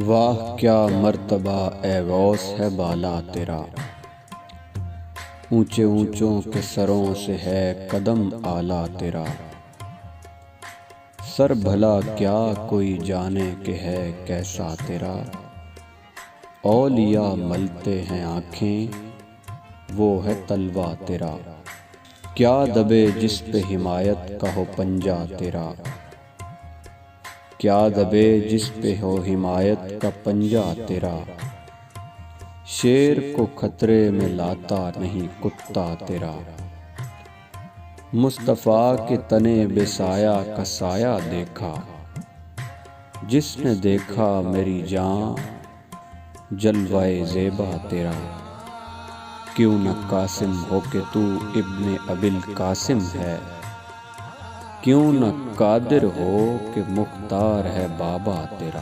واہ کیا مرتبہ اے غوث ہے بالا تیرا، اونچے اونچوں کے سروں سے ہے قدم اعلیٰ تیرا۔ سر بھلا کیا کوئی جانے کہ ہے کیسا تیرا، اولیاء ملتے ہیں آنکھیں وہ ہے تلوہ تیرا۔ کیا دبے جس پہ حمایت کا ہو پنجہ تیرا، کیا دبے جس پہ ہو حمایت کا پنجہ تیرا۔ شیر کو خطرے میں لاتا نہیں کتا تیرا، مصطفیٰ کے تنے بے سایہ کا سایہ دیکھا۔ جس نے دیکھا میری جاں جلوہ زیبا تیرا، کیوں نہ قاسم ہو کہ تو ابن ابی القاسم ہے، کیوں نہ قادر ہو کہ مختار ہے بابا تیرا۔